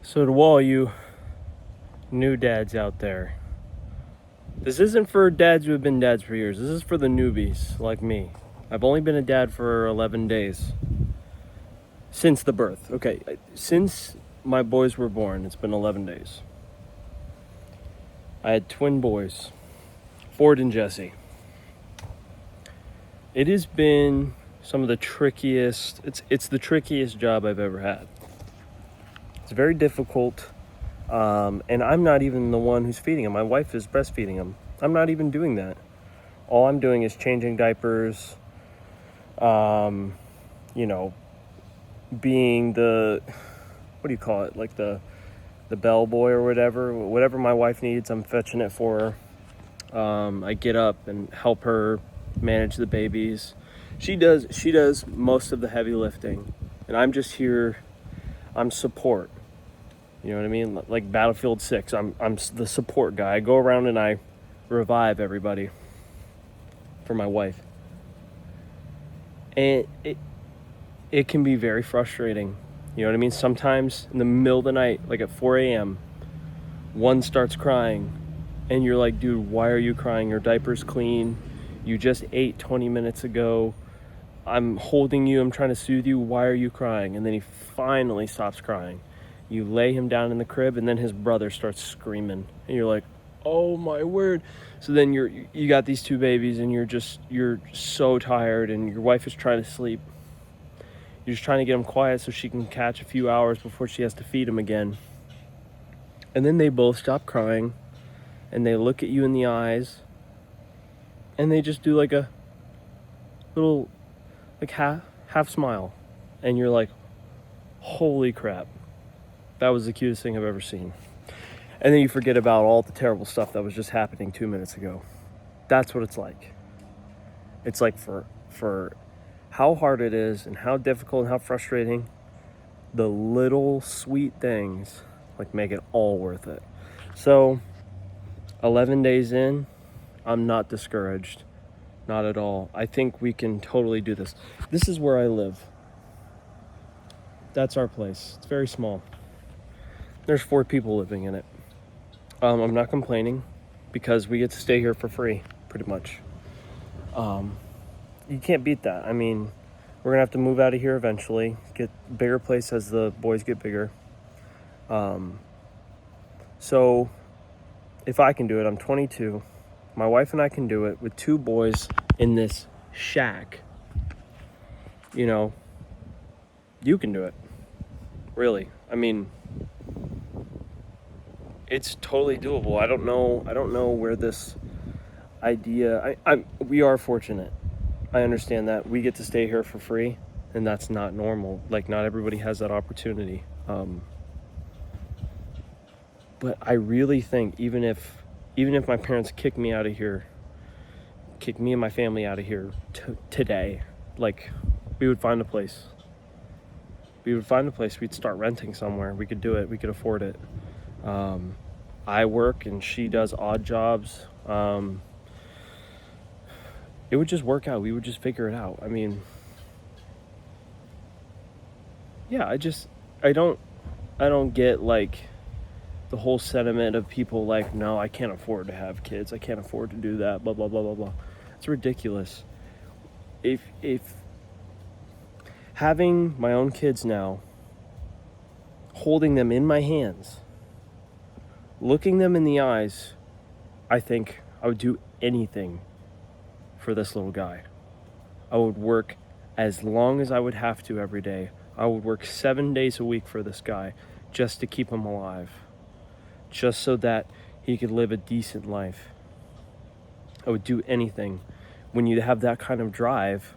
So to all you new dads out there, this isn't for dads who have been dads for years. This is for the newbies like me. I've only been a dad for 11 days since the birth. Okay, since my boys were born, it's been 11 days. I had twin boys, Ford and Jesse. It has been some of the trickiest, it's the trickiest job I've ever had. It's very difficult. And I'm not even the one who's feeding them. My wife is breastfeeding them. I'm not even doing that. All I'm doing is changing diapers, being the, what do you call it? Like the bellboy or whatever. Whatever my wife needs, I'm fetching it for her. I get up and help her manage the babies. She does most of the heavy lifting, and I'm just here. I'm support. You know what I mean? Like Battlefield 6, I'm the support guy. I go around and I revive everybody for my wife. And it can be very frustrating. You know what I mean? Sometimes in the middle of the night, like at 4 a.m., one starts crying. And you're like, dude, why are you crying? Your diaper's clean. You just ate 20 minutes ago. I'm holding you. I'm trying to soothe you. Why are you crying? And then he finally stops crying. You lay him down in the crib, and then his brother starts screaming, and you're like, oh my word. So then you got these two babies, and you're so tired, and your wife is trying to sleep. You're just trying to get them quiet so she can catch a few hours before she has to feed them again. And then they both stop crying, and they look at you in the eyes, and they just do like a little, like half smile, and you're like, holy crap. That was the cutest thing I've ever seen. And then you forget about all the terrible stuff that was just happening 2 minutes ago. That's what it's like. It's like for how hard it is and how difficult and how frustrating, the little sweet things like make it all worth it. So 11 days in, I'm not discouraged. Not at all. I think we can totally do this. This is where I live. That's our place. It's very small. There's 4 people living in it. I'm not complaining because we get to stay here for free, pretty much. You can't beat that. I mean, we're gonna have to move out of here eventually, get a bigger place as the boys get bigger. So if I can do it, I'm 22. My wife and I can do it with 2 boys in this shack. You know, you can do it. Really. I mean, it's totally doable. I don't know where this idea, we are fortunate. I understand that we get to stay here for free, and that's not normal. Like, not everybody has that opportunity. But I really think even if my parents kick me out of here, kick me and my family out of here today, like, we would find a place. We'd start renting somewhere. We could do it. We could afford it. I work and she does odd jobs. It would just work out. We would just figure it out. I mean, yeah, I don't get like the whole sentiment of people like, no, I can't afford to have kids. I can't afford to do that, blah, blah, blah, blah, blah. It's ridiculous. If having my own kids now, holding them in my hands, looking them in the eyes, I think I would do anything for this little guy. I would work as long as I would have to every day. I would work 7 days a week for this guy just to keep him alive, just so that he could live a decent life. I would do anything. When you have that kind of drive,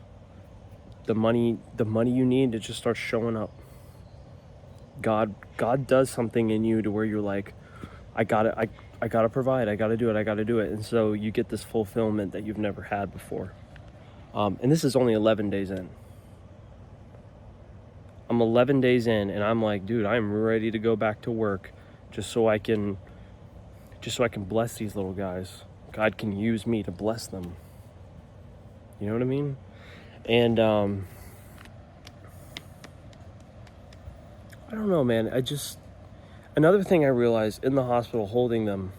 the money you need, it just starts showing up. God does something in you to where you're like, I gotta provide, I gotta do it. And so you get this fulfillment that you've never had before. And this is only 11 days in. I'm 11 days in, and I'm like, dude, I'm ready to go back to work just so I can bless these little guys. God can use me to bless them. You know what I mean? And I don't know, man. Another thing I realized in the hospital holding them,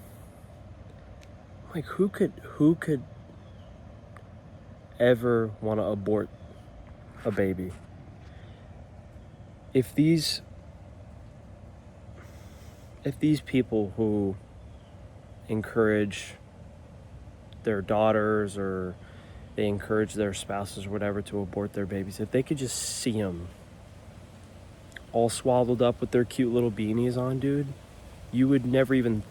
like who could ever want to abort a baby? If these people who encourage their daughters or they encourage their spouses or whatever to abort their babies, if they could just see them all swaddled up with their cute little beanies on, dude, you would never even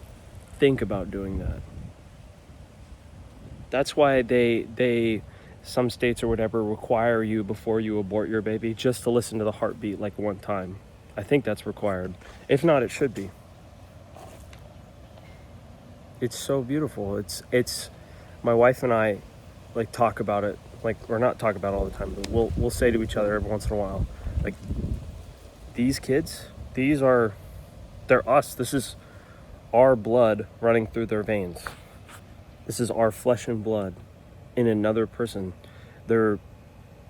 think about doing that. That's why they some states or whatever require you before you abort your baby just to listen to the heartbeat like one time. I think that's required. If not, it should be. It's so beautiful. It's my wife and I like talk about it, like, or not talk about it all the time, but we'll say to each other every once in a while, like, these kids, they're us. This is our blood running through their veins. This is our flesh and blood in another person. They're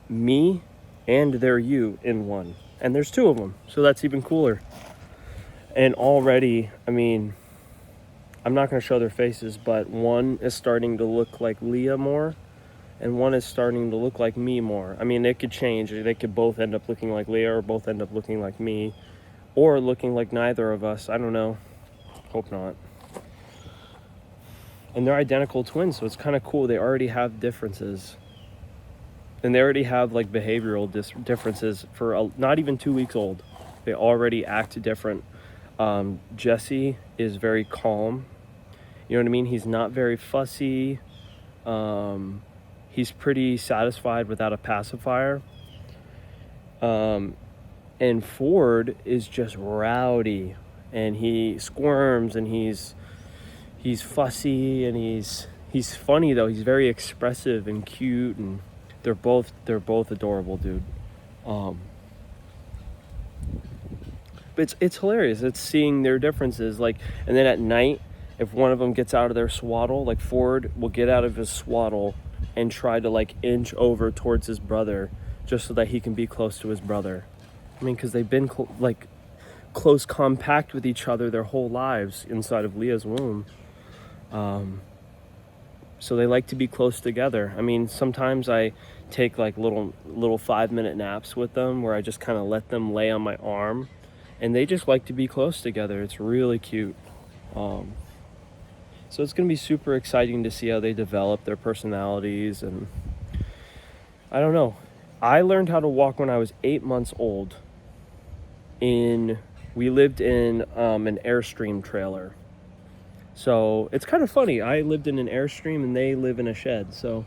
me and they're you in one. And there's two of them, so that's even cooler. And already, I mean, I'm not going to show their faces, but one is starting to look like Leah more, and one is starting to look like me more. I mean, it could change. They could both end up looking like Leah or both end up looking like me, or looking like neither of us. I don't know. Hope not. And they're identical twins, so it's kind of cool. They already have differences. And they already have like behavioral differences for not even 2 weeks old. They already act different. Jesse is very calm. You know what I mean? He's not very fussy. He's pretty satisfied without a pacifier. And Ford is just rowdy, and he squirms, and he's fussy, and he's funny though. He's very expressive and cute, and they're both adorable, dude. But it's hilarious. It's seeing their differences, like, and then at night, if one of them gets out of their swaddle, like Ford will get out of his swaddle and try to like inch over towards his brother just so that he can be close to his brother. I mean, because they've been close compact with each other their whole lives inside of Leah's womb. So they like to be close together. I mean, sometimes I take like little 5-minute naps with them where I just kind of let them lay on my arm, and they just like to be close together. It's really cute. So it's going to be super exciting to see how they develop their personalities. And I don't know. I learned how to walk when I was 8 months old. We lived in an Airstream trailer. So it's kind of funny. I lived in an Airstream and they live in a shed. So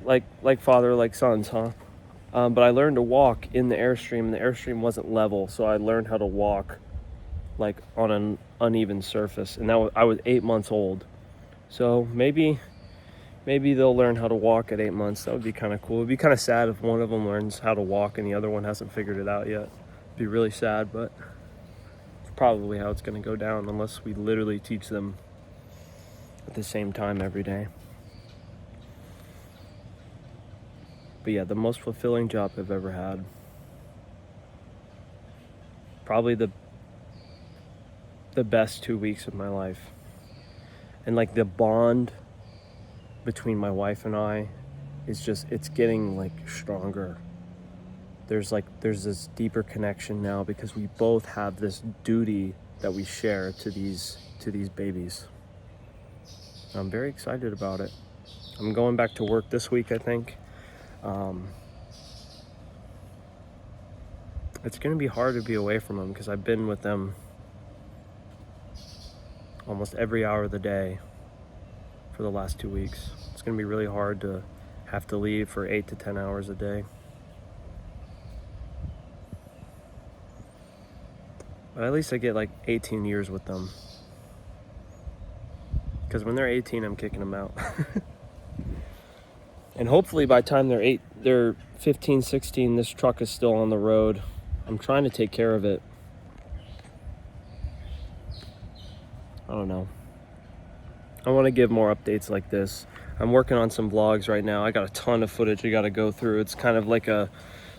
like father, like sons, huh? But I learned to walk in the Airstream, and the Airstream wasn't level. So I learned how to walk like on an uneven surface, and I was 8 months old. So maybe they'll learn how to walk at 8 months. That would be kind of cool. It'd be kind of sad if one of them learns how to walk and the other one hasn't figured it out yet. It'd be really sad, but it's probably how it's going to go down unless we literally teach them at the same time every day. But yeah, the most fulfilling job I've ever had. Probably the best 2 weeks of my life. And like the bond between my wife and I is it's getting like stronger. There's this deeper connection now because we both have this duty that we share to these babies. I'm very excited about it. I'm going back to work this week, I think. It's going to be hard to be away from them because I've been with them almost every hour of the day for the last 2 weeks. It's going to be really hard to have to leave for 8 to 10 hours a day. But at least I get like 18 years with them. Because when they're 18, I'm kicking them out. And hopefully by the time they're 15, 16, this truck is still on the road. I'm trying to take care of it. I don't know. I want to give more updates like this. I'm working on some vlogs right now. I got a ton of footage I got to go through. It's kind of like a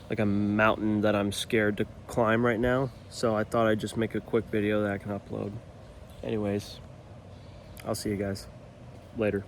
like a mountain that I'm scared to climb right now. So I thought I'd just make a quick video that I can upload. Anyways, I'll see you guys later.